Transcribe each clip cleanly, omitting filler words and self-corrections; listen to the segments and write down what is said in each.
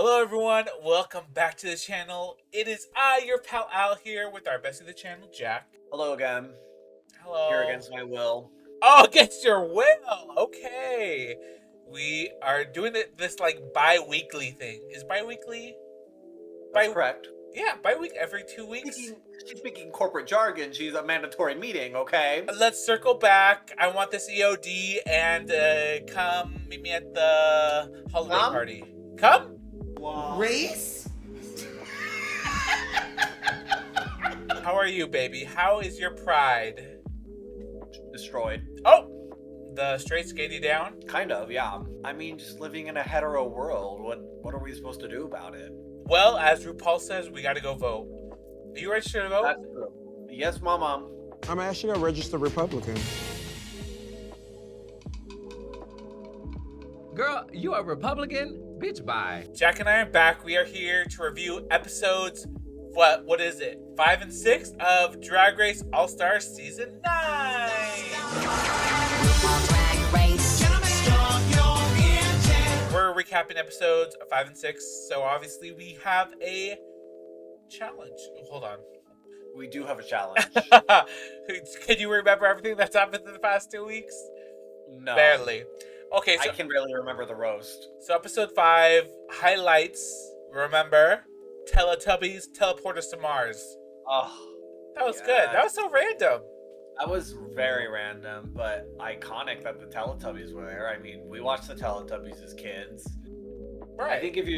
Hello everyone, welcome back to the channel. It is I, your pal Al, here with our best of the channel, Jack. Hello again. Hello. Here against my will. Oh, against your will! Okay. We are doing this like bi-weekly thing. Is bi-weekly? That's correct. Yeah, bi-week every 2 weeks. She's speaking corporate jargon. She's a mandatory meeting, okay? Let's circle back. I want this EOD and come meet me at the holiday party. Come? Wow. Race? How are you, baby? How is your pride? Destroyed. Oh! The straights get you down? Kind of, yeah. I mean, just living in a hetero world. What are we supposed to do about it? Well, as Rupaul says, we gotta go vote. Are you registered to vote? That's true. Yes, Mama. I'm actually a registered Republican. Girl, you a Republican? Bitch, bye. Jack and I are back. We are here to review episodes, what is it? 5 and 6 of Drag Race Allstars Season 9. We're recapping episodes 5 and 6, so obviously we have a challenge. Hold on. We do have a challenge. Can you remember everything that's happened in the past 2 weeks? No. Barely. Okay, so I can barely remember the roast. So episode 5, highlights, remember, Teletubbies teleport us to Mars. Oh. That was good. That was so random. That was very random, but iconic that the Teletubbies were there. I mean, we watched the Teletubbies as kids. Right. I think if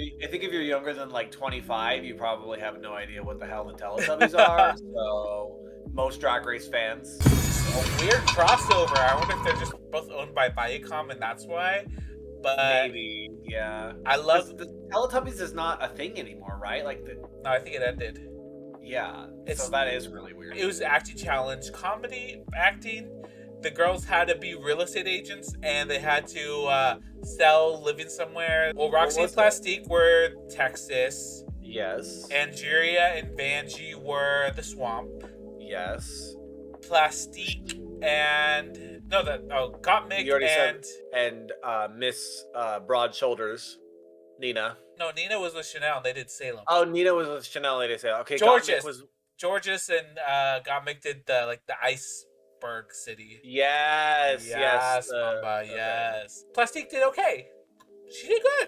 you're younger than like 25, you probably have no idea what the hell the Teletubbies are. So most Drag Race fans. A weird crossover. I wonder if they're just both owned by Viacom and that's why. But maybe, yeah. I love the Teletubbies is not a thing anymore, right? Like no, I think it ended. Yeah. So that is really weird. It was acting challenge, comedy acting. The girls had to be real estate agents and they had to sell living somewhere. Well, Roxy and Plastique were Texas. Yes. Angeria and Vanjie were the swamp. Yes. Plastique and gottmik and Miss Broad Shoulders, Nina. No, Nina was with Chanel. They did Salem. Oh, Nina was with Chanel. They did Salem. Okay, Georges and gottmik did the iceberg city. Yes, Mamba, okay. Yes. Plastique did okay. She did good.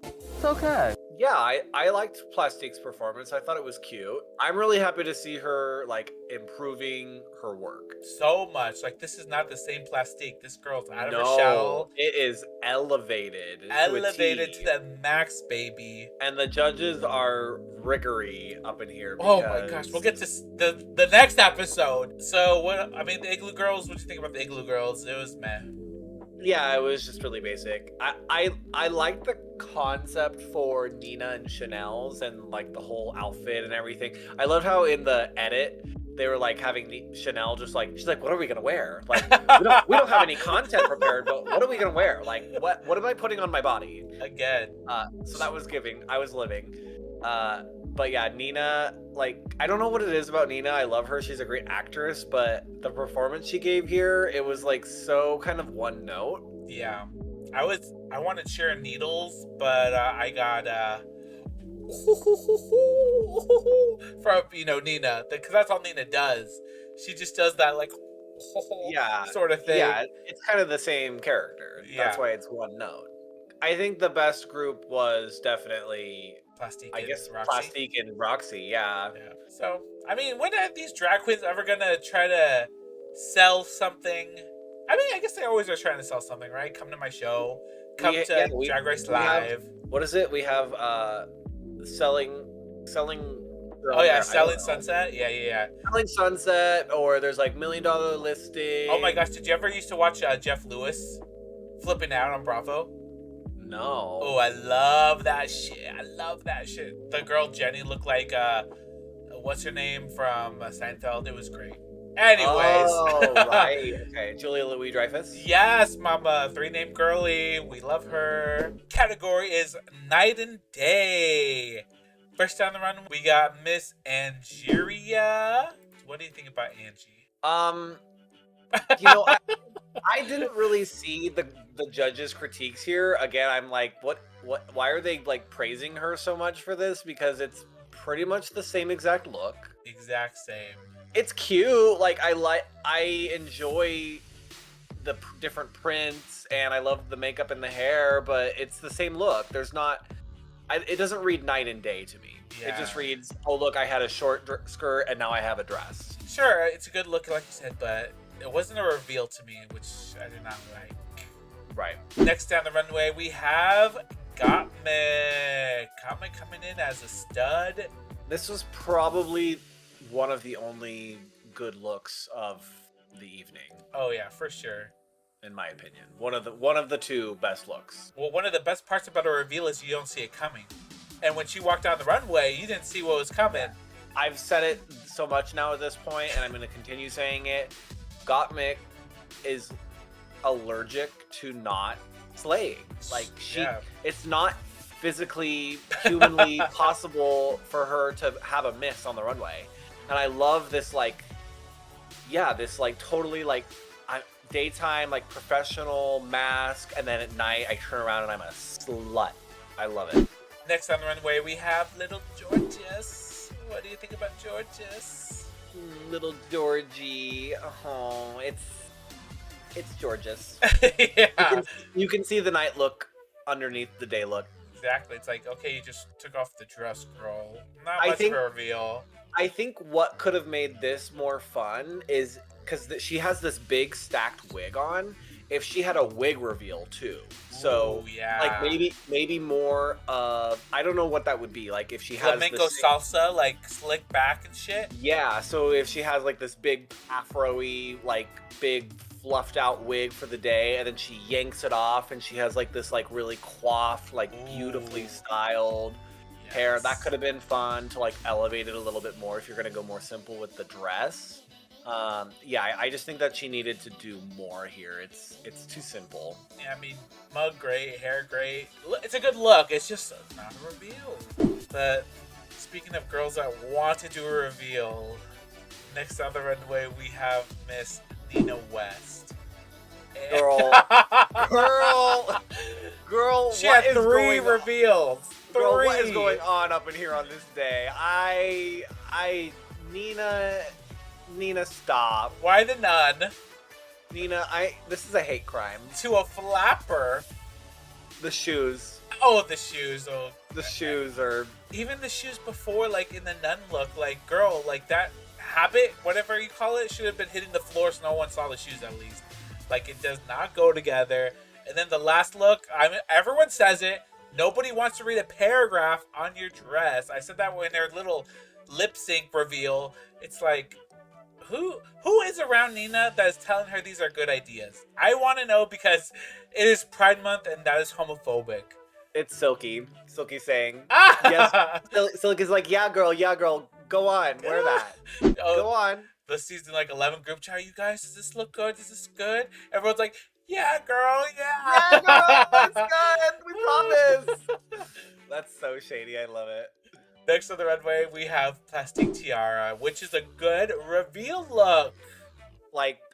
It's okay. Yeah, I liked Plastique's performance. I thought it was cute. I'm really happy to see her improving her work. So much. This is not the same Plastique. This girl's out of her shell. It is elevated. Elevated to the max, baby. And the judges are riggery up in here. Oh my gosh, we'll get to the next episode. So the Igloo Girls, what do you think about the Igloo Girls? It was meh. Yeah, it was just really basic. I like the concept for Nina and Chanel's and the whole outfit and everything. I loved how in the edit they were having Chanel just she's like, what are we gonna wear? We don't have any content prepared, but what are we gonna wear? What am I putting on my body? Again. So that was giving. I was living. But yeah, Nina, I don't know what it is about Nina. I love her. She's a great actress, but the performance she gave here, it was so kind of one note. Yeah. I wanted Sharon Needles, but I got from Nina, because that's all Nina does. She just does that sort of thing. Yeah, it's kind of the same character. Yeah. That's why it's one note. I think the best group was definitely Plastique. Plastique and Roxy. Yeah. So when are these drag queens ever gonna try to sell something? I guess they always are trying to sell something, right? Come to my show. Come to Drag Race Live. What is it? We have selling. Oh yeah, Selling Sunset. Yeah. Selling Sunset, or there's $1 million listing. Oh my gosh, did you ever used to watch Jeff Lewis flipping out on Bravo? No. Oh, I love that shit. The girl Jenny looked like what's her name from Seinfeld? It was great. Anyways. Oh, right. Okay. Julia Louis-Dreyfus? Yes, mama. 3-name girly. We love her. Category is Night and Day. First down the run, we got Miss Angeria. What do you think about Angie? I didn't really see the judges' critiques here. Again, I'm like, what? Why are they like praising her so much for this? Because it's pretty much the same exact look. Exact same. It's cute. Like I enjoy the different prints, and I love the makeup and the hair, but it's the same look. There's not. It doesn't read night and day to me. Yeah. It just reads, oh look, I had a short skirt and now I have a dress. Sure, it's a good look, like you said, but it wasn't a reveal to me, which I did not like. Right. Next down the runway, we have Gottmik. Gottmik coming in as a stud. This was probably one of the only good looks of the evening, Oh yeah, for sure. in my opinion. One of the two best looks. Well, one of the best parts about a reveal is you don't see it coming. And when she walked down the runway, you didn't see what was coming. I've said it so much now at this point, and I'm going to continue saying it. Gottmik is allergic to not slaying. Like it's not physically, humanly possible for her to have a miss on the runway. And I love this totally daytime professional mask, and then at night I turn around and I'm a slut. I love it. Next on the runway, we have little Georges. What do you think about Georges? Little Georgie. Oh, it's Georges. Yeah. You can see the night look underneath the day look. Exactly. It's like, okay, you just took off the dress, girl. Not I much think- of a reveal. I think what could have made this more fun is because she has this big stacked wig on. If she had a wig reveal too, so Ooh, yeah. maybe more of, I don't know what that would be like if she has Flamenco this salsa, like slick back and shit. yeah. So if she has like this big afro-y, big fluffed out wig for the day, and then she yanks it off, and she has this really coiffed, beautifully Ooh. styled hair. Yes. That could have been fun to elevate it a little bit more if you're gonna go more simple with the dress. I just think that she needed to do more here. It's too simple. Yeah, I mean, mug great, hair great. It's a good look. It's just not a reveal. But speaking of girls that want to do a reveal, next on the runway we have Miss Nina West. Girl. Girl, She what had is 3 going on? reveals. 3. Girl, what is going on up in here on this day? Nina, stop. Why the nun Nina, this is a hate crime. to a flapper? The shoes. Oh, the shoes. Oh, The shoes are... even the shoes before, in the nun look, girl, that habit, whatever you call it, should have been hitting the floor so no one saw the shoes at least. It does not go together. And then the last look, everyone says it. Nobody wants to read a paragraph on your dress. I said that when their little lip sync reveal. It's like, who is around Nina that is telling her these are good ideas? I want to know because it is Pride Month and that is homophobic. It's Silky. Silky saying, Yes. Silky's like, yeah, girl, go on, wear that. Go on. The season 11 group chat, you guys, does this look good? Is this good? Everyone's like, yeah, girl, yeah. Yeah, girl, it's good. We promise. That's so shady. I love it. Next on the runway, we have Plastiquetiara, which is a good reveal look.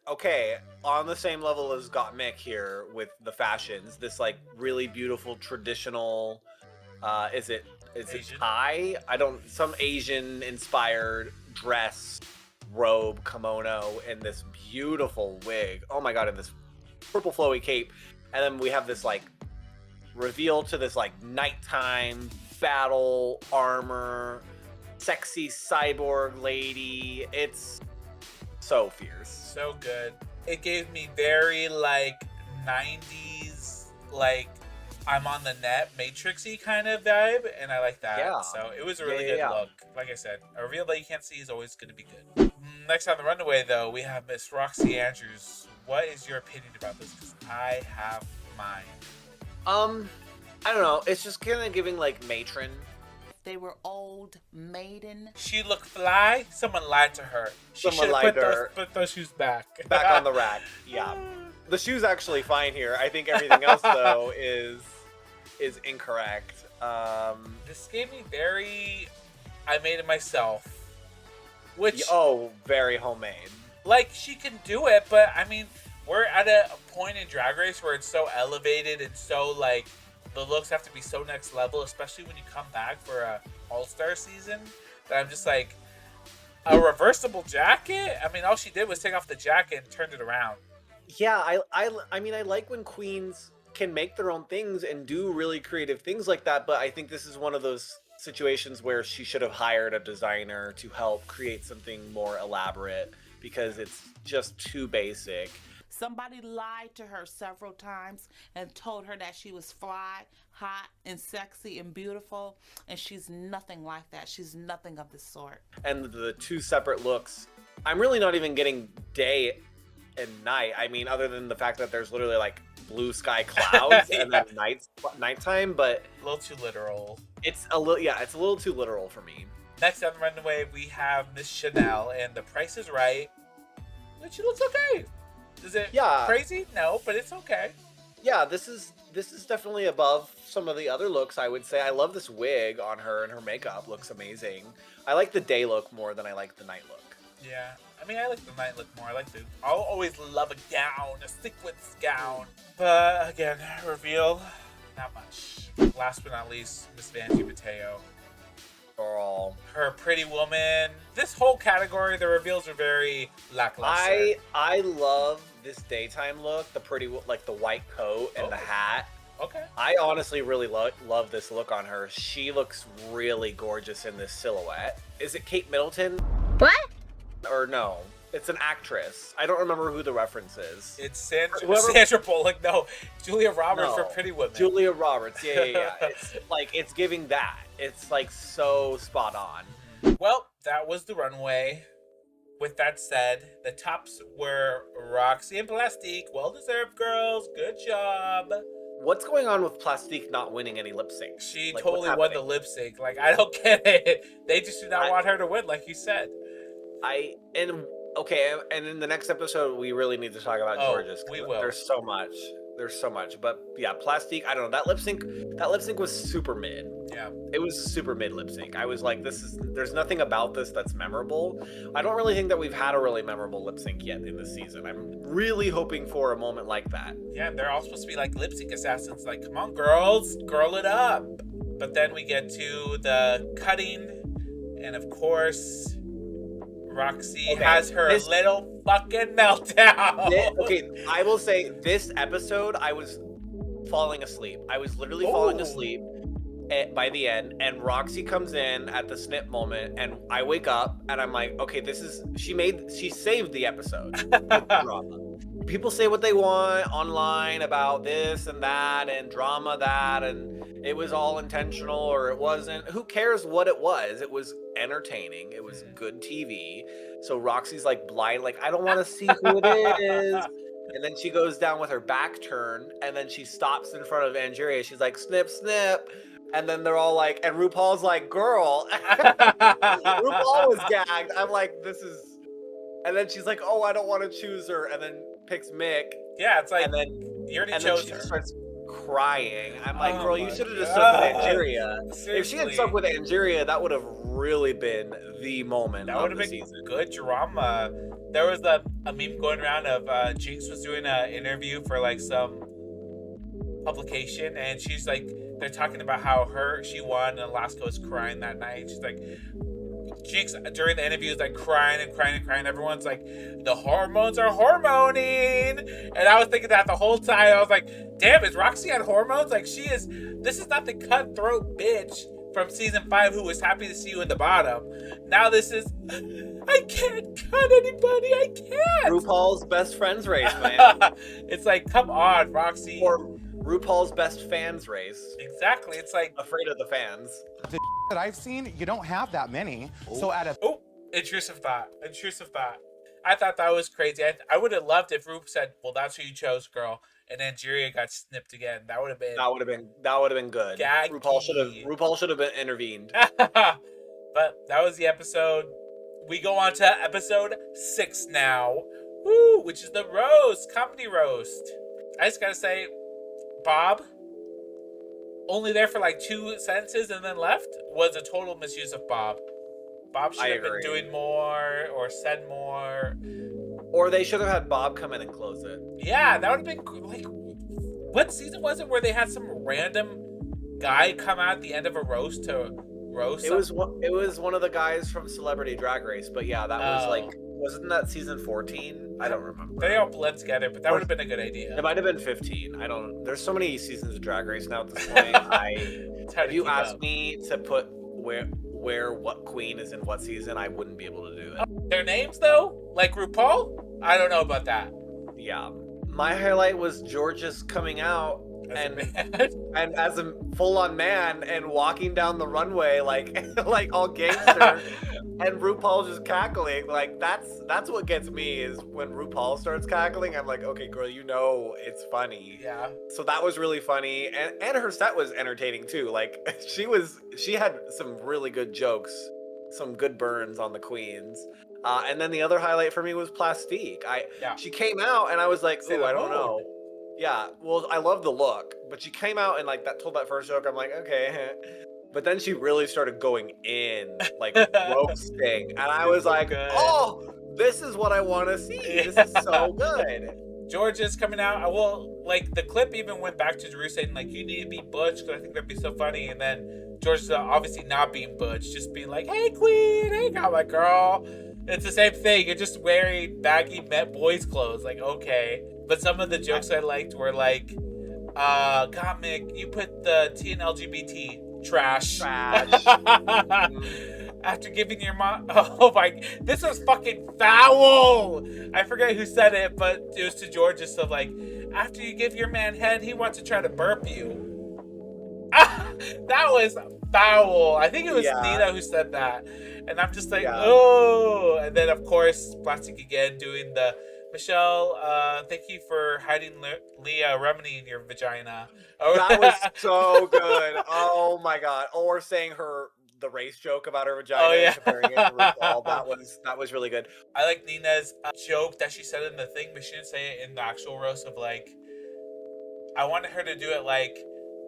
Okay, on the same level as Gottmik here with the fashions, this really beautiful traditional, is it Asian? Thai? Some Asian inspired dress, robe, kimono, and this beautiful wig. Oh my god, and this purple flowy cape. And then we have this reveal to this nighttime battle armor, sexy cyborg lady. It's so fierce. So good. It gave me very 90s, I'm on the net, Matrixy kind of vibe, and I like that. Yeah. So it was a really Yeah, good yeah. look. Like I said, a reveal that you can't see is always going to be good. Next on the runway, though, we have Miss Roxxxyandrews. What is your opinion about this? Because I have mine. I don't know. It's just kind of giving matron. They were old maiden. She looked fly. Someone lied to her. She Someone should have lied to her. put those shoes back. Back on the rack. Yeah. The shoe's actually fine here. I think everything else though is incorrect. This gave me very, I made it myself. Which, Very homemade. she can do it, but I mean, we're at a point in Drag Race where it's so elevated and so like the looks have to be so next level, especially when you come back for a All-Star season, that I'm just like, a reversible jacket? I mean, all she did was take off the jacket and turned it around. Yeah, I mean, I like when queens can make their own things and do really creative things like that, but I think this is one of those situations where she should have hired a designer to help create something more elaborate because it's just too basic. Somebody lied to her several times and told her that she was fly, hot, and sexy and beautiful, and she's nothing like that. She's nothing of the sort. And the two separate looks, I'm really not even getting day and night. I mean, other than the fact that there's literally like blue sky clouds Yeah. and then nighttime, but A little too literal. it's a little too literal for me. Next on the runway, we have Miss Chanel, and The Price is Right. And she looks okay. Is it crazy? No, but it's okay. Yeah, this is definitely above some of the other looks, I would say. I love this wig on her, and her makeup looks amazing. I like the day look more than I like the night look. Yeah. I mean, I like the night look more. I'll always love a gown, a sequins gown. But again, reveal, not much. Last but not least, Miss Vanjie Mateo. Girl. Her Pretty Woman. This whole category, the reveals are very lackluster. I love this daytime look, the white coat and the hat. Okay. I honestly really love this look on her. She looks really gorgeous in this silhouette. Is it Kate Middleton? What? Or no? It's an actress. I don't remember who the reference is. It's Sandra Bullock. No, Julia Roberts for Pretty Woman. Julia Roberts. Yeah. It's giving that. It's like so spot on. Well, that was the runway. With that said, the tops were Roxy and Plastique. Well deserved, girls. Good job. What's going on with Plastique not winning any lip syncs? She totally won the lip sync. Like, I don't get it. They just do not want her to win, like you said. And in the next episode, we really need to talk about George's. We will. There's so much. But yeah, Plastique, I don't know. That lip sync was super mid. Yeah. It was super mid lip sync. I was like, there's nothing about this that's memorable. I don't really think that we've had a really memorable lip sync yet in this season. I'm really hoping for a moment like that. Yeah, they're all supposed to be like lip sync assassins. Like, come on, girls, girl it up. But then we get to the cutting, and of course, Roxy has her little fucking meltdown. I will say this episode, I was falling asleep. I was literally falling asleep by the end, and Roxy comes in at the snip moment, and I wake up and I'm like, okay, she saved the episode. People say what they want online about this and that and drama that, and it was all intentional or it wasn't. Who cares what it was? It was entertaining. It was good TV. So Roxy's like blind, like, I don't want to see who it is. And then she goes down with her back turned, and then she stops in front of Angeria. She's like, snip, snip. And then they're all like, and RuPaul's like, girl. RuPaul was gagged. I'm like, this is. And then she's like, oh, I don't want to choose her. And then picks Mick. Yeah, it's like, and then you already chose she her. Starts crying. I'm like, girl, you should have just stuck with Angeria. Seriously. If she had stuck with Angeria, that would have really been the moment. That would have been season. Good drama. There was a meme going around of Jinx was doing an interview for like some publication, and she's like, they're talking about how she won, and Alaska was crying that night. She's like, Jinx during the interview is like crying and crying and crying. Everyone's like, the hormones are hormoning, and I was thinking that the whole time. I was like, damn, is Roxy on hormones? Like, this is not the cutthroat bitch from season 5 who was happy to see you in the bottom. Now this is, I can't cut anybody. I can't. RuPaul's best friends race, man. It's like, come on, Roxy. Or RuPaul's best fans race. Exactly. It's like, afraid of the fans. The that I've seen, you don't have that many. Ooh. So at a intrusive thought. I thought that was crazy. I would have loved if Ru said, well, that's who you chose, girl, and Angeria got snipped again. That would have been good. Gaggy. RuPaul should have been intervened. But that was the episode. We go on to episode 6 now. Woo, which is the comedy roast. I just gotta say, Bob, only there for like 2 sentences and then left, was a total misuse of Bob. Bob should have been doing more or said more. Or they should have had Bob come in and close it. Yeah, that would have been like, what season was it where they had some random guy come out at the end of a roast to roast? It was one of the guys from Celebrity Drag Race, but yeah, that was like, wasn't that season 14? I don't remember. They all blend together, but that would have been a good idea. It might have been 15. I don't. There's so many seasons of Drag Race now at this point. If you asked me to put where what queen is in what season, I wouldn't be able to do it. Their names though, like RuPaul, I don't know about that. Yeah, my highlight was George's coming out and as a full-on man and walking down the runway like all gangster. And RuPaul just cackling. Like that's what gets me is when RuPaul starts cackling. I'm like, okay, girl, you know it's funny. Yeah. So that was really funny, and her set was entertaining too. Like she had some really good jokes, some good burns on the queens. And then the other highlight for me was Plastique. She came out and I was like, ooh, I don't know. Yeah, well, I love the look, but she came out and like told that first joke. I'm like, okay. But then she really started going in, like roasting, and I was like, "Oh, this is what I want to see. This is so good." George is coming out. Well, like the clip even went back to Drew saying like, "You need to be Butch," because I think that'd be so funny. And then George is obviously not being Butch, just being like, "Hey, Queen, hey, got my girl." It's the same thing. You're just wearing baggy Met Boys clothes. Like, okay. But some of the jokes I liked were like, "Gottmik, you put the T in LGBT." Trash. After giving your mom, oh my, this was fucking foul. I forget who said it, but it was to George. Just of like, after you give your man head, he wants to try to burp you. That was foul. I think it was Nina who said that, and I'm just like, oh. And then of course, Plastic again doing the Michelle. Thank you for hiding Leah Remini in your vagina. That was so good. Oh my god. Or saying the race joke about her vagina and comparing it to RuPaul. That was really good. I like Nina's joke that she said in the thing, but she didn't say it in the actual roast of like, I wanted her to do it like,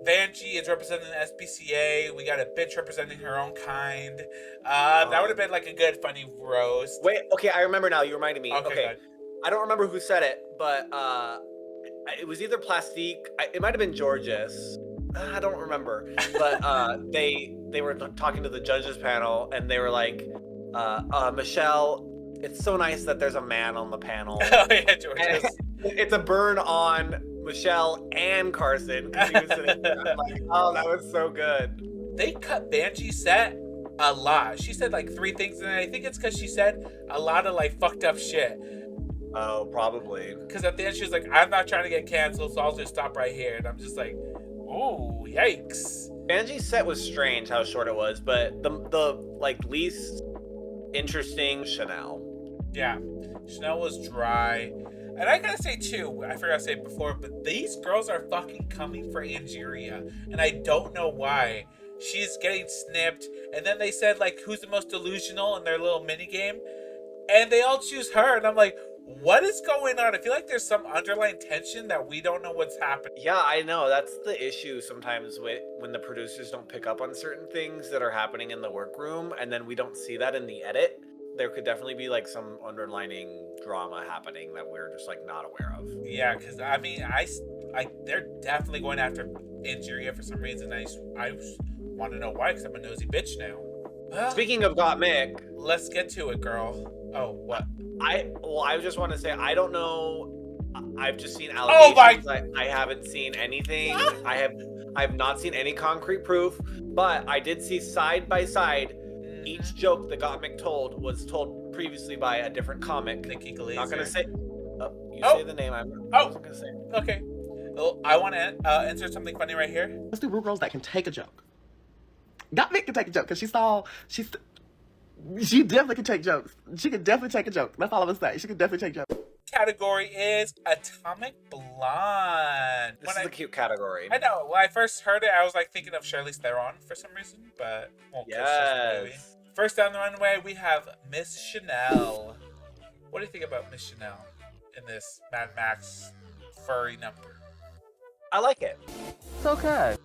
Vanjie is representing the ASPCA. We got a bitch representing her own kind. That would have been like a good funny roast. Wait, okay, I remember now. You reminded me. Okay. Good. I don't remember who said it, but it was either Plastique. It might have been Georges. I don't remember. But they were talking to the judges panel, and they were like, Michelle, it's so nice that there's a man on the panel. Oh yeah, Georges. It's a burn on Michelle and Carson because he was sitting there. I'm like, oh, that was so good. They cut Vanjie's set a lot. She said like 3 things, and I think it's because she said a lot of like fucked up shit. Oh, probably. Because at the end she was like, I'm not trying to get canceled, so I'll just stop right here. And I'm just like, ooh, yikes. Vanjie's set was strange how short it was, but the like least interesting Chanel. Yeah, Chanel was dry. And I gotta say too, I forgot to say it before, but these girls are fucking coming for Angeria, and I don't know why. She's getting snipped, and then they said like, who's the most delusional in their little mini game, and they all choose her, and I'm like, what is going on? I feel like there's some underlying tension that we don't know what's happening. Yeah, I know. That's the issue sometimes when the producers don't pick up on certain things that are happening in the workroom, and then we don't see that in the edit. There could definitely be like some underlining drama happening that we're just like not aware of. Yeah, because I mean, they're definitely going after Angeria for some reason. I want to know why, because I'm a nosy bitch now. Well, speaking of Gottmik, let's get to it, girl. Oh, what? I just want to say I don't know. I've just seen allegations. I haven't seen anything. I have not seen any concrete proof, but I did see side by side. Each joke that Gottmik told was told previously by a different comic. Nikki Glaser. Not gonna say. Say the name. I wasn't gonna say. Okay. Well, I want to insert something funny right here. Let's do girls that can take a joke. Gottmik can take a joke because she definitely can take jokes. She can definitely take a joke. That's all I'm gonna say. She can definitely take jokes. Category is Atomic Blonde. This is a cute category. I know. When I first heard it, I was like thinking of Charlize Theron for some reason, but yes. First down the runway, we have Miss Chanel. What do you think about Miss Chanel in this Mad Max furry number? I like it. It's okay.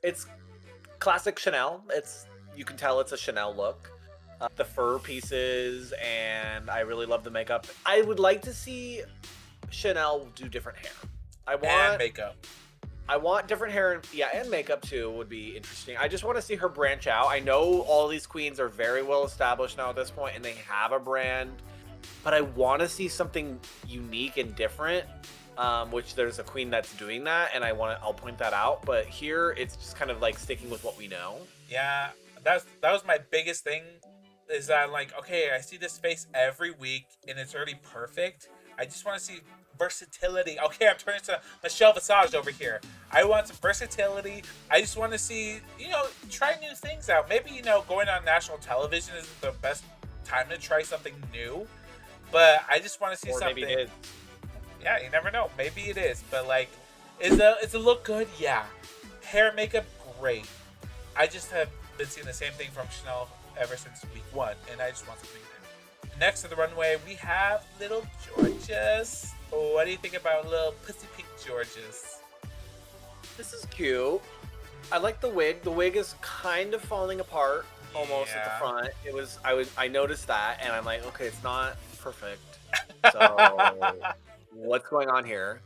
It's classic Chanel. You can tell it's a Chanel look. the fur pieces, and I really love the makeup. I would like to see Chanel do different hair. And makeup. I want different hair, and makeup too would be interesting. I just want to see her branch out. I know all these queens are very well established now at this point, and they have a brand, but I want to see something unique and different. Which there's a queen that's doing that, and I'll point that out. But here, it's just kind of like sticking with what we know. Yeah, that was my biggest thing. Is that like, okay, I see this face every week, and it's already perfect. I just want to see versatility. Okay, I'm turning to Michelle Visage over here. I want some versatility. I just want to see, try new things out. Maybe, going on national television isn't the best time to try something new, but I just want to see something. Maybe it is. Yeah, you never know. Maybe it is, but like, is the look good? Yeah. Hair, makeup, great. I just have been seeing the same thing from Chanel ever since week 1, and I just want something new. Next to the runway, we have little Georges. What do you think about little pussy pink Georges? This is cute. I like the wig. The wig is kind of falling apart almost at the front. I noticed that, and I'm like, okay, it's not perfect. So what's going on here?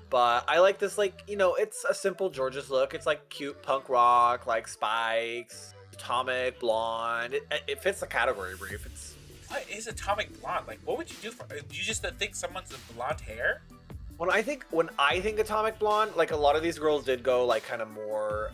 But I like this, like, it's a simple Georges look. It's like cute punk rock, like spikes, atomic blonde. It fits the category, Brief. What is atomic blonde? Like, what would you do for? Do you just think someone's with blonde hair? When I think atomic blonde, like a lot of these girls did go like kind of more,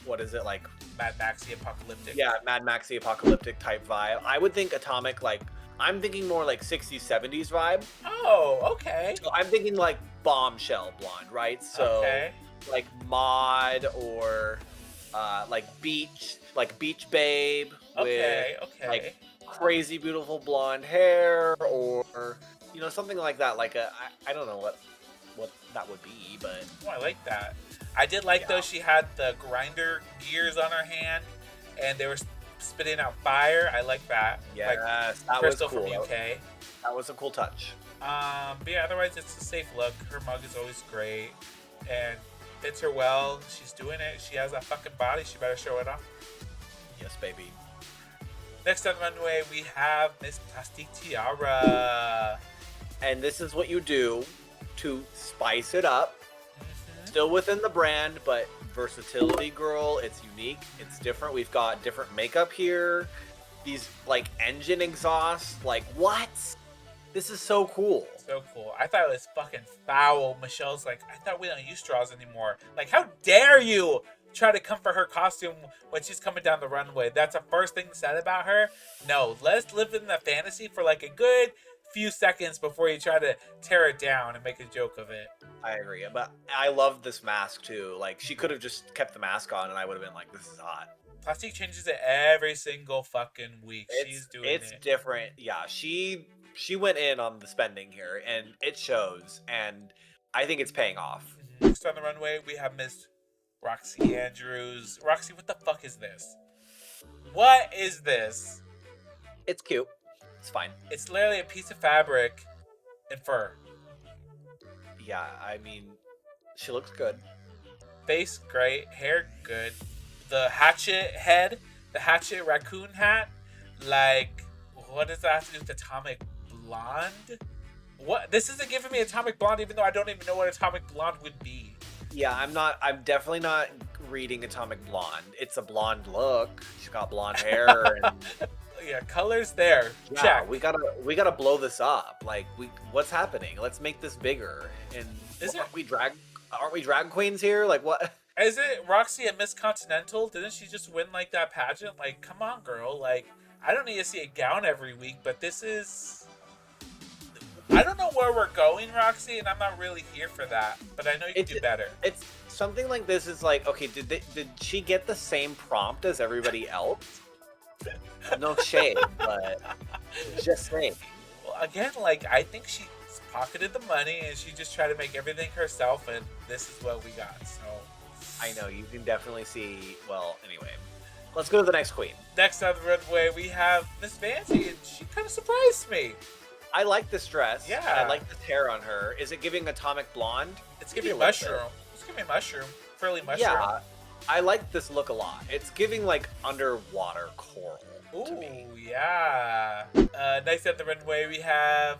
what is it, like Mad Maxy apocalyptic? Yeah, Mad Maxy apocalyptic type vibe. I would think atomic, like, I'm thinking more like 60s, 70s vibe. Oh, okay. So I'm thinking like bombshell blonde, right? So okay. Like mod or like beach babe with like crazy beautiful blonde hair, or something like that. Like I don't know what that would be, but I like that. I did like though she had the grinder gears on her hand, and they were spitting out fire. I like that. Yes, like that Crystal was cool. from UK. That was a cool touch. But yeah, otherwise it's a safe look. Her mug is always great and fits her well. She's doing it. She has that fucking body. She better show it off. Yes, baby. Next on the runway, we have Miss Plastiquetiara. And this is what you do to spice it up. Still within the brand, but versatility, girl. It's unique. It's different. We've got different makeup here. These like engine exhausts. Like, what? This is so cool. So cool. I thought it was fucking foul. Michelle's like, I thought we don't use straws anymore. Like, how dare you try to come for her costume when she's coming down the runway? That's the first thing said about her. No, let's live in the fantasy for like a good few seconds before you try to tear it down and make a joke of it. I agree, but I love this mask too. Like, she could have just kept the mask on and I would have been like, this is hot. Plastique changes it every single fucking week. She's doing it. It's different. Yeah, she went in on the spending here, and it shows, and I think it's paying off. Next on the runway, we have Miss Roxxxyandrews. Roxy, what the fuck is this? What is this? It's cute. It's fine. It's literally a piece of fabric and fur. Yeah, I mean, she looks good. Face great, hair good. The hatchet head, the hatchet raccoon hat, like, what does that have to do with atomic blonde? What? This isn't giving me atomic blonde, even though I don't even know what atomic blonde would be. Yeah, I'm definitely not reading atomic blonde. It's a blonde look. She's got blonde hair and yeah, colors there. Yeah, check. we gotta blow this up. Like, what's happening? Let's make this bigger. And aren't we drag queens here? Like, what? Is it Roxy at Miss Continental? Didn't she just win like that pageant? Like, come on, girl. Like, I don't need to see a gown every week, but this is, I don't know where we're going, Roxy, and I'm not really here for that. But I know you can do better. It's something like this is like, okay, did she get the same prompt as everybody else? No shade, but just saying. Well, again, like, I think she pocketed the money and she just tried to make everything herself, and this is what we got. So I know, you can definitely see. Well, anyway, let's go to the next queen. Next on the runway, we have Miss Vanjie, and she kind of surprised me. I like this dress. Yeah. I like this hair on her. Is it giving atomic blonde? It's giving mushroom. It's giving mushroom. Fairly mushroom. Yeah, I like this look a lot. It's giving like underwater coral. to me. Ooh, yeah. Next up the runway, we have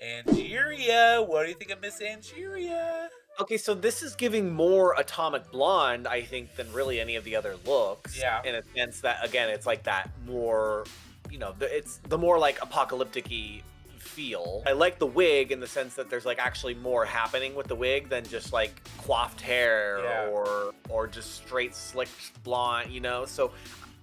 Angeria. What do you think of Miss Angeria? Okay, so this is giving more Atomic Blonde, I think, than really any of the other looks. Yeah. In a sense that, again, it's like that more, it's the more like apocalyptic-y feel. I like the wig in the sense that there's like actually more happening with the wig than just like coiffed hair or just straight slicked blonde, So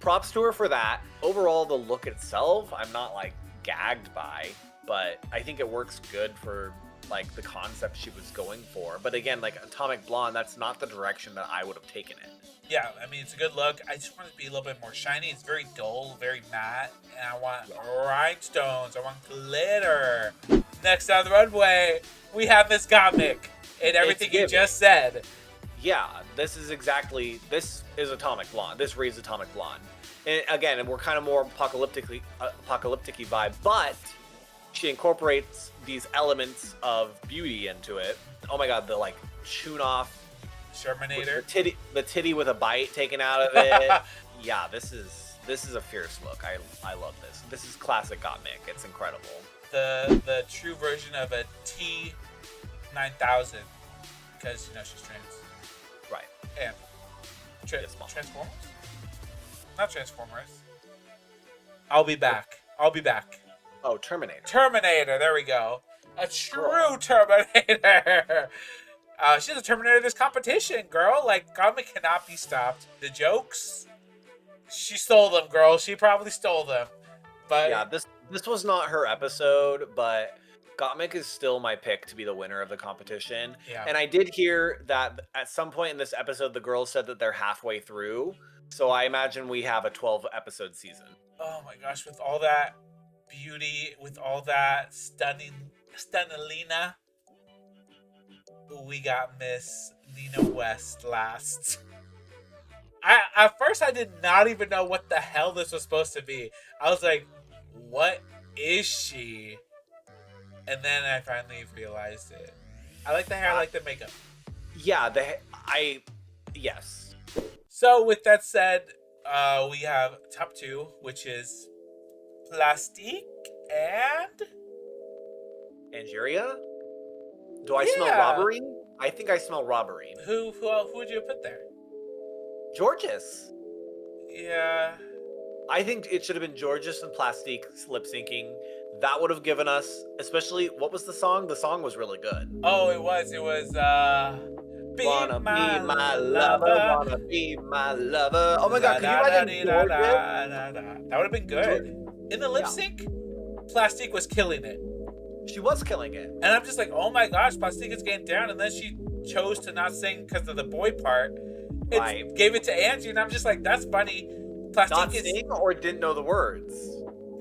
props to her for that. Overall, the look itself, I'm not like gagged by, but I think it works good for like the concept she was going for. But again, like Atomic Blonde, that's not the direction that I would have taken it. Yeah, I mean, it's a good look. I just want it to be a little bit more shiny. It's very dull, very matte, and I want rhinestones. I want glitter. Next on the runway, we have Miss Gottmik and everything you just said. Yeah, this is Atomic Blonde. This reads Atomic Blonde. And again, we're kind of more apocalyptic-y vibe, but she incorporates these elements of beauty into it. Oh my god, the like tune off Shermanator. The titty with a bite taken out of it. Yeah, this is a fierce look. I love this. This is classic Gottmik. It's incredible. The true version of a T9000 because she's trans. Right. And Transformers? Not Transformers. I'll be back. Oh, Terminator. Terminator, there we go. A true Terminator. She's a Terminator of this competition, girl. Like, Gottmik cannot be stopped. The jokes, she stole them, girl. She probably stole them. But yeah, this was not her episode, but Gottmik is still my pick to be the winner of the competition. Yeah. And I did hear that at some point in this episode, the girls said that they're halfway through. So I imagine we have a 12-episode season. Oh my gosh, with all that beauty, with all that stunningina, we got Miss Nina West last. At first, I did not even know what the hell this was supposed to be. I was like, what is she? And then I finally realized it. I like the hair, I like the makeup. Yeah, yes. So with that said, we have top 2, which is Plastique and Angeria? Do I smell robbery? I think I smell robbery. Who would you put there? Georges. Yeah. I think it should have been Georges and Plastique lip syncing. That would have given us, especially, what was the song? The song was really good. Oh, it was, Wanna be my lover, wanna be my lover. Oh my god, can you imagine Georges? That would have been good. In the lip sync, Plastique was killing it. She was killing it. And I'm just like, oh my gosh, Plastique is getting down. And then she chose to not sing because of the boy part. It gave it to Angie, and I'm just like, that's funny. Plastique not sing or didn't know the words?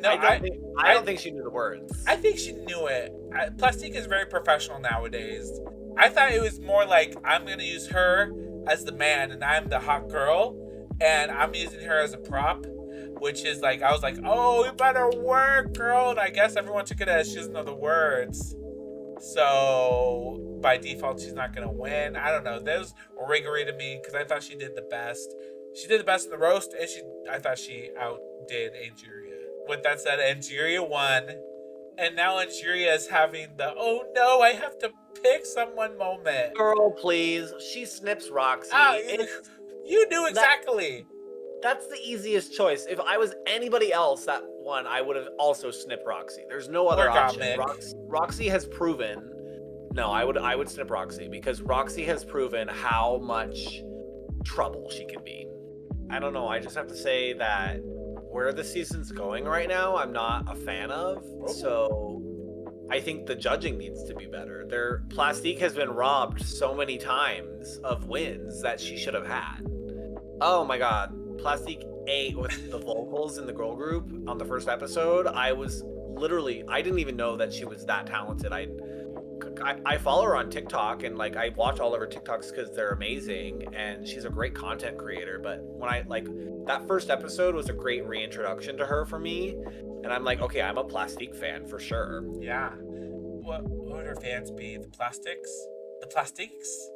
No, I don't think she knew the words. I think she knew it. Plastique is very professional nowadays. I thought it was more like, I'm going to use her as the man, and I'm the hot girl, and I'm using her as a prop, which is like, I was like, oh, you better work, girl. And I guess everyone took it as she doesn't know the words. So by default, she's not going to win. I don't know. That was riggery to me because I thought she did the best. She did the best in the roast, and I thought she outdid Angeria. With that said, Angeria won. And now Angeria is having the, oh no, I have to pick someone moment. Girl, please. She snips Roxy. You knew exactly. That's the easiest choice. If I was anybody else that won, I would have also snipped Roxy. There's no other option. Roxy has proven. No, I would snip Roxy because Roxy has proven how much trouble she can be. I don't know. I just have to say that where the season's going right now, I'm not a fan of. So I think the judging needs to be better. Plastique has been robbed so many times of wins that she should have had. Oh my god. Plastique ate with the vocals in the girl group on the first episode. I didn't even know that she was that talented. I follow her on TikTok and like I watch all of her TikToks because they're amazing and she's a great content creator. But when that first episode was a great reintroduction to her for me, and I'm like, okay, I'm a Plastique fan for sure. Yeah. What would her fans be? The Plastics? The Plastiques?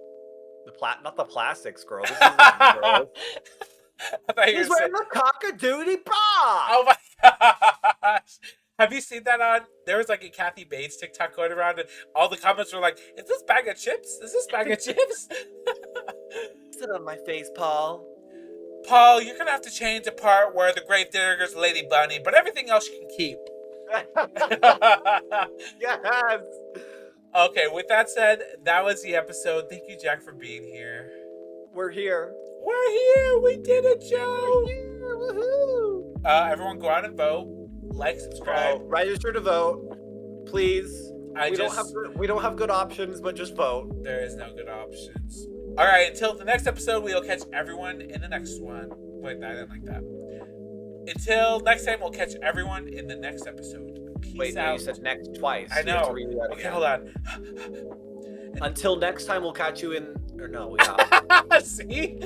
Not the Plastics, girl. This is girl. I thought He's wearing the cock-a-doodle bra. Oh my Have you seen that on? There was like a Kathy Bates TikTok going around, and all the comments were like, "Is this bag of chips? Is this bag of chips?" Sit on my face, Paul. Paul, you're gonna have to change the part where the grave digger's Lady Bunny, but everything else you can keep. Yes. Okay, with that said, that was the episode. Thank you, Jack, for being here. We're here. We're here. We did it, Joe. Woohoo! Everyone, go out and vote. Like, subscribe. Register to vote, please. We don't have good options, but just vote. There is no good options. All right, until the next episode, we'll catch everyone in the next one. Wait, I didn't like that. Until next time, we'll catch everyone in the next episode. Peace out. No, you said next twice. I know. Okay, hold on. Until next time, we'll catch you in. Or no, yeah. See?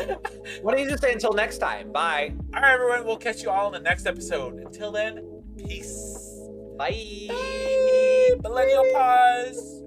What did you just say? Until next time. Bye. All right, everyone. We'll catch you all in the next episode. Until then, peace. Bye. Bye. Millennial pause.